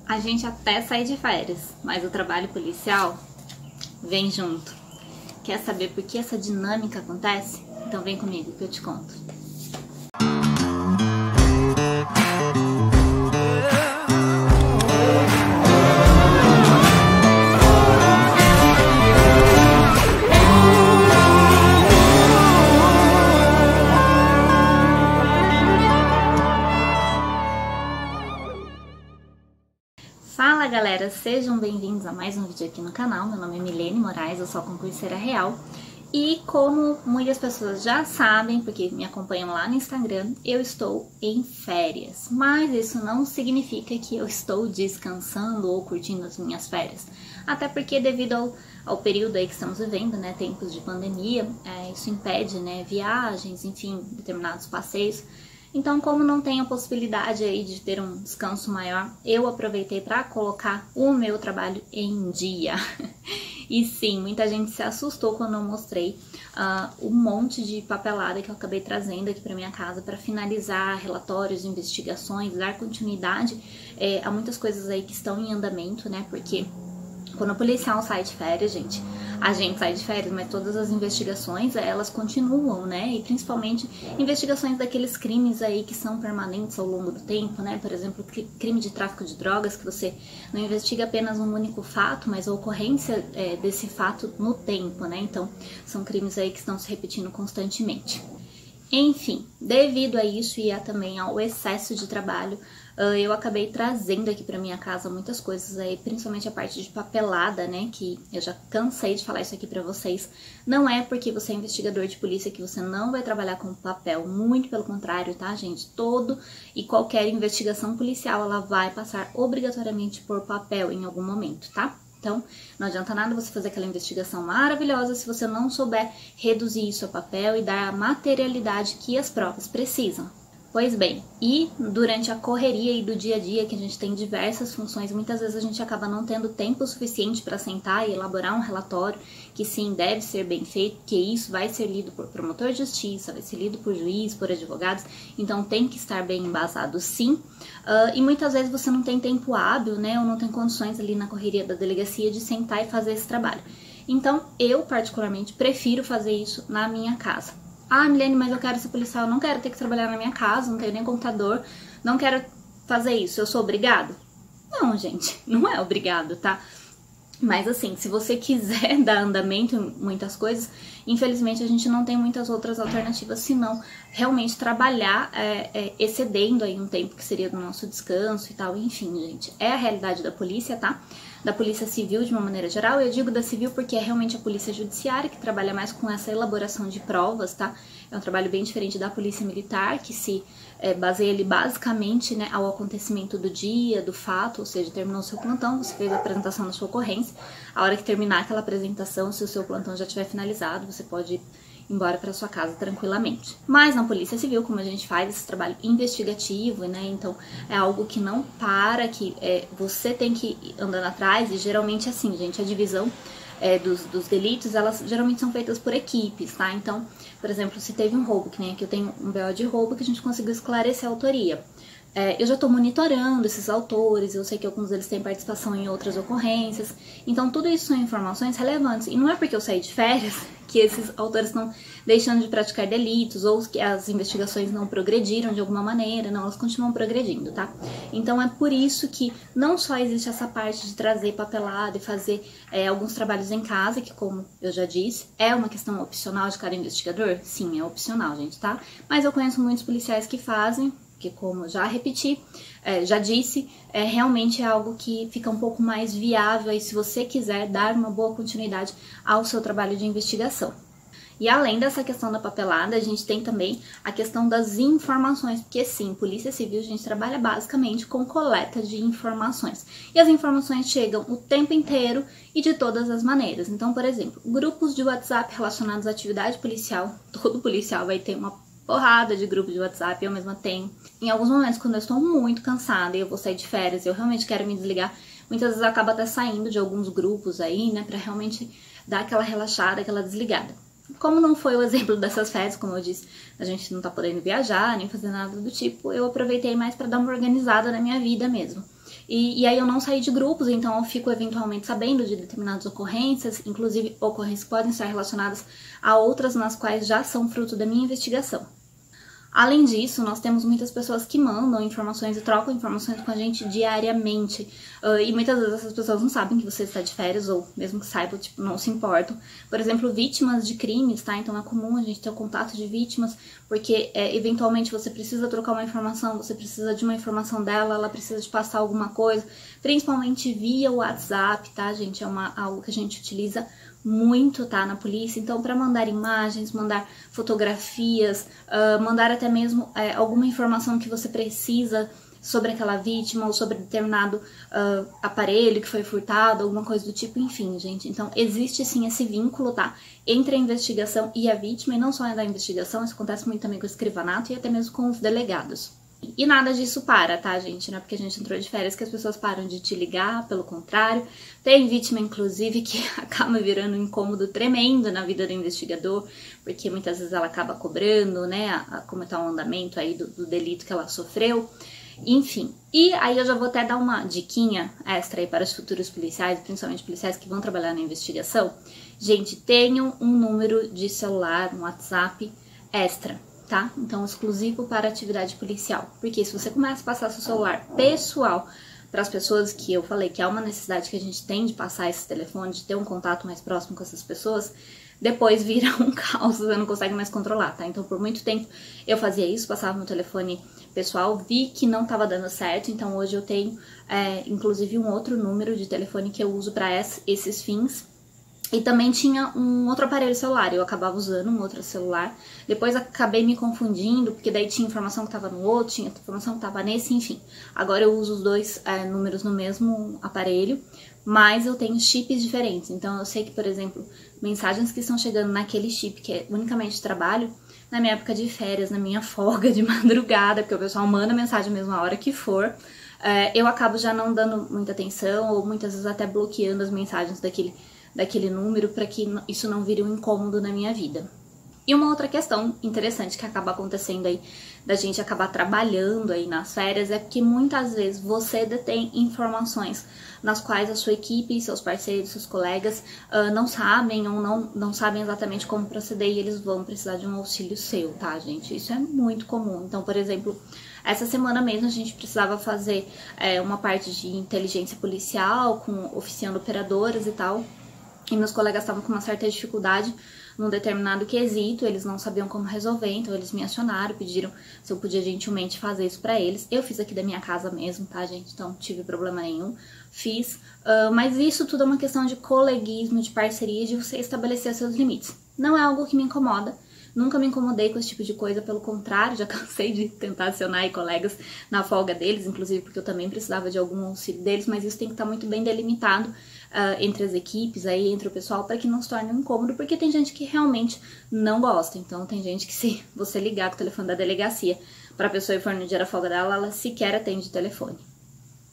A gente até sai de férias, mas o trabalho policial vem junto. Quer saber por que essa dinâmica acontece? Então vem comigo que eu te conto. Fala galera, sejam bem-vindos a mais um vídeo aqui no canal. Meu nome é Milene Moraes, eu sou concurseira real. E como muitas pessoas já sabem, porque me acompanham lá no Instagram, eu estou em férias. Mas isso não significa que eu estou descansando ou curtindo as minhas férias. Até porque devido ao período aí que estamos vivendo, né, tempos de pandemia, isso impede, né, viagens, enfim, determinados passeios. Então, como não tenho a possibilidade aí de ter um descanso maior, eu aproveitei para colocar o meu trabalho em dia. E sim, muita gente se assustou quando eu mostrei um monte de papelada que eu acabei trazendo aqui para minha casa para finalizar relatórios, investigações, dar continuidade a muitas coisas aí que estão em andamento, né? Porque quando o policial sai de férias, a gente sai de férias, mas todas as investigações, elas continuam, né? E principalmente investigações daqueles crimes aí que são permanentes ao longo do tempo, né? Por exemplo, crime de tráfico de drogas, que você não investiga apenas um único fato, mas a ocorrência desse fato no tempo, né? Então, são crimes aí que estão se repetindo constantemente. Enfim, devido a isso e também ao excesso de trabalho, eu acabei trazendo aqui pra minha casa muitas coisas aí, principalmente a parte de papelada, né, que eu já cansei de falar isso aqui pra vocês. Não é porque você é investigador de polícia que você não vai trabalhar com papel, muito pelo contrário, tá, gente? Todo e qualquer investigação policial, ela vai passar obrigatoriamente por papel em algum momento, tá? Então, não adianta nada você fazer aquela investigação maravilhosa se você não souber reduzir isso a papel e dar a materialidade que as provas precisam. Pois bem, e durante a correria e do dia a dia, que a gente tem diversas funções, muitas vezes a gente acaba não tendo tempo suficiente para sentar e elaborar um relatório que sim, deve ser bem feito, que isso vai ser lido por promotor de justiça, vai ser lido por juiz, por advogados, então tem que estar bem embasado sim. E muitas vezes você não tem tempo hábil, né, ou não tem condições ali na correria da delegacia de sentar e fazer esse trabalho. Então, eu particularmente prefiro fazer isso na minha casa. Ah, Milene, mas eu quero ser policial, eu não quero ter que trabalhar na minha casa, não tenho nem computador, não quero fazer isso, eu sou obrigado? Não, gente, não é obrigado, tá? Mas assim, se você quiser dar andamento em muitas coisas, infelizmente a gente não tem muitas outras alternativas, senão realmente trabalhar excedendo aí um tempo que seria do nosso descanso e tal, enfim, gente, é a realidade da polícia, tá? Da polícia civil de uma maneira geral, eu digo da civil porque é realmente a polícia judiciária que trabalha mais com essa elaboração de provas, tá? É um trabalho bem diferente da polícia militar, que se baseia ali basicamente, né, ao acontecimento do dia, do fato, ou seja, terminou o seu plantão, você fez a apresentação da sua ocorrência, a hora que terminar aquela apresentação, se o seu plantão já tiver finalizado, você pode ir embora para sua casa tranquilamente. Mas na polícia civil, como a gente faz esse trabalho investigativo, né, então é algo que não para, que você tem que ir andando atrás, e geralmente assim, gente, a divisão dos delitos, elas geralmente são feitas por equipes, tá? Então, por exemplo, se teve um roubo, que nem aqui eu tenho um BO de roubo que a gente conseguiu esclarecer a autoria. Eu já estou monitorando esses autores, eu sei que alguns deles têm participação em outras ocorrências, então tudo isso são informações relevantes. E não é porque eu saí de férias que esses autores estão deixando de praticar delitos ou que as investigações não progrediram de alguma maneira, não, elas continuam progredindo, tá? Então é por isso que não só existe essa parte de trazer papelada e fazer alguns trabalhos em casa, que como eu já disse, é uma questão opcional de cada investigador? Sim, é opcional, gente, tá? Mas eu conheço muitos policiais que fazem, que como já repeti, já disse, realmente é algo que fica um pouco mais viável aí se você quiser dar uma boa continuidade ao seu trabalho de investigação. E além dessa questão da papelada, a gente tem também a questão das informações, porque sim, Polícia Civil a gente trabalha basicamente com coleta de informações. E as informações chegam o tempo inteiro e de todas as maneiras. Então, por exemplo, grupos de WhatsApp relacionados à atividade policial, todo policial vai ter uma porrada de grupo de WhatsApp, eu mesma tenho. Em alguns momentos, quando eu estou muito cansada e eu vou sair de férias e eu realmente quero me desligar, muitas vezes eu acabo até saindo de alguns grupos aí, né, pra realmente dar aquela relaxada, aquela desligada. Como não foi o exemplo dessas férias, como eu disse, a gente não tá podendo viajar, nem fazer nada do tipo, eu aproveitei mais pra dar uma organizada na minha vida mesmo. E aí eu não saí de grupos, então eu fico eventualmente sabendo de determinadas ocorrências, inclusive ocorrências que podem estar relacionadas a outras nas quais já são fruto da minha investigação. Além disso, nós temos muitas pessoas que mandam informações e trocam informações com a gente diariamente. E muitas vezes essas pessoas não sabem que você está de férias, ou mesmo que saibam, tipo, não se importam. Por exemplo, vítimas de crimes, tá? Então é comum a gente ter o contato de vítimas, porque eventualmente você precisa trocar uma informação, você precisa de uma informação dela, ela precisa de passar alguma coisa, principalmente via WhatsApp, tá, gente? É algo que a gente utiliza muito, tá, na polícia. Então, para mandar imagens, mandar fotografias, mandar até mesmo alguma informação que você precisa sobre aquela vítima ou sobre determinado aparelho que foi furtado, alguma coisa do tipo, enfim, gente. Então, existe sim esse vínculo, tá, entre a investigação e a vítima, e não só da investigação, isso acontece muito também com o escrivanato e até mesmo com os delegados. E nada disso para, tá, gente? Não é porque a gente entrou de férias que as pessoas param de te ligar, pelo contrário. Tem vítima, inclusive, que acaba virando um incômodo tremendo na vida do investigador, porque muitas vezes ela acaba cobrando, né, como tá o andamento aí do delito que ela sofreu. Enfim, e aí eu já vou até dar uma diquinha extra aí para os futuros policiais, principalmente policiais que vão trabalhar na investigação. Gente, tenham um número de celular, um WhatsApp extra, tá? Então, exclusivo para atividade policial. Porque se você começa a passar seu celular pessoal para as pessoas, que eu falei que é uma necessidade que a gente tem de passar esse telefone, de ter um contato mais próximo com essas pessoas, depois vira um caos, você não consegue mais controlar, tá? Então, por muito tempo eu fazia isso, passava meu telefone pessoal, vi que não estava dando certo, então hoje eu tenho, inclusive, um outro número de telefone que eu uso para esses fins. E também tinha um outro aparelho celular, eu acabava usando um outro celular, depois acabei me confundindo, porque daí tinha informação que estava no outro, tinha informação que estava nesse, enfim. Agora eu uso os dois números no mesmo aparelho, mas eu tenho chips diferentes, então eu sei que, por exemplo, mensagens que estão chegando naquele chip, que é unicamente de trabalho, na minha época de férias, na minha folga de madrugada, porque o pessoal manda mensagem mesmo a hora que for, eu acabo já não dando muita atenção, ou muitas vezes até bloqueando as mensagens daquele número para que isso não vire um incômodo na minha vida. E uma outra questão interessante que acaba acontecendo aí, da gente acabar trabalhando aí nas férias, é que muitas vezes você detém informações nas quais a sua equipe, seus parceiros, seus colegas não sabem ou não sabem exatamente como proceder, e eles vão precisar de um auxílio seu, tá, gente? Isso é muito comum. Então, por exemplo, essa semana mesmo a gente precisava fazer uma parte de inteligência policial, oficiando operadoras e tal, e meus colegas estavam com uma certa dificuldade num determinado quesito, eles não sabiam como resolver, então eles me acionaram, pediram se eu podia gentilmente fazer isso pra eles. Eu fiz aqui da minha casa mesmo, tá, gente? Então não tive problema nenhum, fiz. Mas isso tudo é uma questão de coleguismo, de parceria, de você estabelecer seus limites. Não é algo que me incomoda, nunca me incomodei com esse tipo de coisa, pelo contrário, já cansei de tentar acionar aí colegas na folga deles, inclusive porque eu também precisava de algum auxílio deles, mas isso tem que estar muito bem delimitado entre as equipes, aí, entre o pessoal, para que não se torne um incômodo, porque tem gente que realmente não gosta. Então tem gente que, se você ligar com o telefone da delegacia para a pessoa e for no dia da folga dela, ela sequer atende o telefone.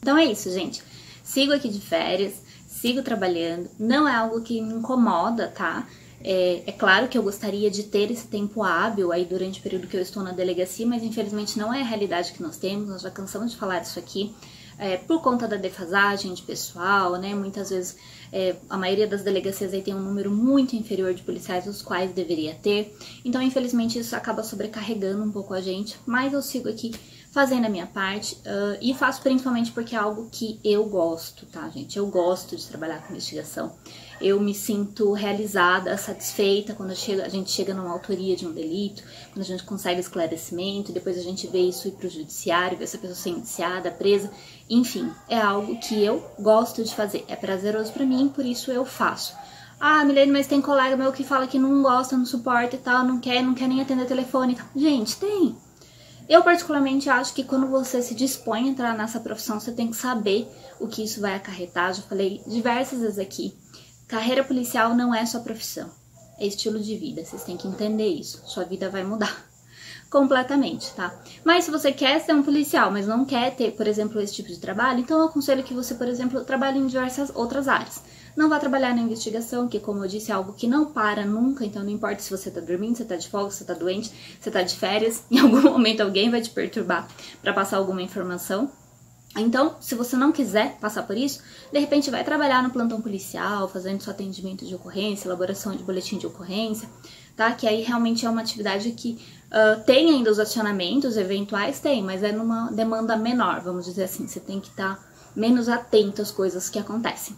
Então é isso, gente. Sigo aqui de férias, sigo trabalhando, não é algo que me incomoda, tá? É claro que eu gostaria de ter esse tempo hábil aí durante o período que eu estou na delegacia, mas infelizmente não é a realidade que nós temos, nós já cansamos de falar disso aqui. Por conta da defasagem de pessoal, né? Muitas vezes a maioria das delegacias aí tem um número muito inferior de policiais, os quais deveria ter. Então, infelizmente, isso acaba sobrecarregando um pouco a gente, mas eu sigo aqui fazendo a minha parte e faço principalmente porque é algo que eu gosto, tá, gente? Eu gosto de trabalhar com investigação. Eu me sinto realizada, satisfeita quando a gente chega numa autoria de um delito, quando a gente consegue esclarecimento, depois a gente vê isso ir pro judiciário, ver essa pessoa ser indiciada, presa, enfim, é algo que eu gosto de fazer, é prazeroso pra mim, por isso eu faço. Ah, Milene, mas tem colega meu que fala que não gosta, não suporta e tal, não quer nem atender telefone e tal. Gente, tem. Eu particularmente acho que quando você se dispõe a entrar nessa profissão, você tem que saber o que isso vai acarretar. Já falei diversas vezes aqui. Carreira policial não é sua profissão, é estilo de vida, vocês têm que entender isso, sua vida vai mudar completamente, tá? Mas se você quer ser um policial, mas não quer ter, por exemplo, esse tipo de trabalho, então eu aconselho que você, por exemplo, trabalhe em diversas outras áreas. Não vá trabalhar na investigação, que, como eu disse, é algo que não para nunca, então não importa se você tá dormindo, se tá de folga, se você tá doente, se tá de férias, em algum momento alguém vai te perturbar para passar alguma informação. Então, se você não quiser passar por isso, de repente vai trabalhar no plantão policial, fazendo seu atendimento de ocorrência, elaboração de boletim de ocorrência, tá? Que aí realmente é uma atividade que tem ainda os acionamentos eventuais, tem, mas é numa demanda menor, vamos dizer assim. Você tem que estar menos atento às coisas que acontecem.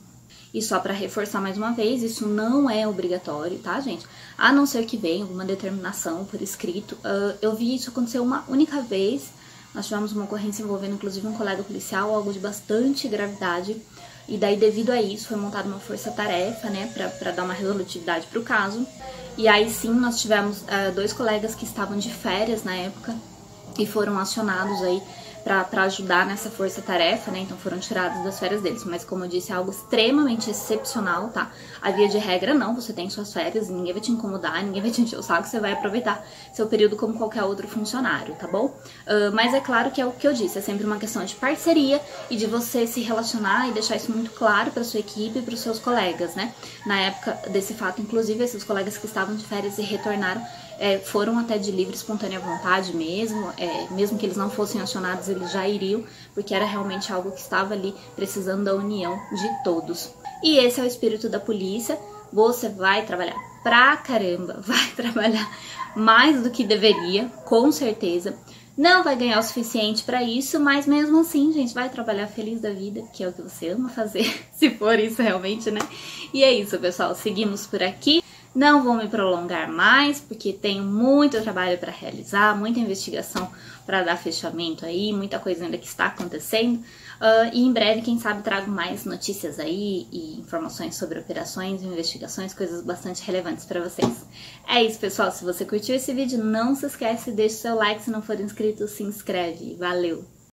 E só para reforçar mais uma vez, isso não é obrigatório, tá, gente? A não ser que venha alguma determinação por escrito. Eu vi isso acontecer uma única vez. Nós tivemos uma ocorrência envolvendo, inclusive, um colega policial, algo de bastante gravidade. E daí, devido a isso, foi montada uma força-tarefa, né, pra dar uma resolutividade pro caso. E aí, sim, nós tivemos 2 colegas que estavam de férias na época e foram acionados aí para ajudar nessa força-tarefa, né? Então foram tirados das férias deles. Mas como eu disse, é algo extremamente excepcional, tá? A via de regra não, você tem suas férias, ninguém vai te incomodar, ninguém vai te encher o saco, você vai aproveitar seu período como qualquer outro funcionário, tá bom? Mas é claro que é o que eu disse, é sempre uma questão de parceria e de você se relacionar e deixar isso muito claro para sua equipe e para os seus colegas, né? Na época desse fato, inclusive, esses colegas que estavam de férias e retornaram foram até de livre e espontânea vontade mesmo, mesmo que eles não fossem acionados, eles já iriam, porque era realmente algo que estava ali precisando da união de todos. E esse é o espírito da polícia. Você vai trabalhar pra caramba, vai trabalhar mais do que deveria, com certeza. Não vai ganhar o suficiente para isso, mas mesmo assim, gente, vai trabalhar feliz da vida, que é o que você ama fazer, se for isso realmente, né? E é isso, pessoal, seguimos por aqui. Não vou me prolongar mais, porque tenho muito trabalho para realizar, muita investigação para dar fechamento aí, muita coisa ainda que está acontecendo. E em breve, quem sabe, trago mais notícias aí e informações sobre operações, investigações, coisas bastante relevantes para vocês. É isso, pessoal. Se você curtiu esse vídeo, não se esquece, deixe seu like. Se não for inscrito, se inscreve. Valeu!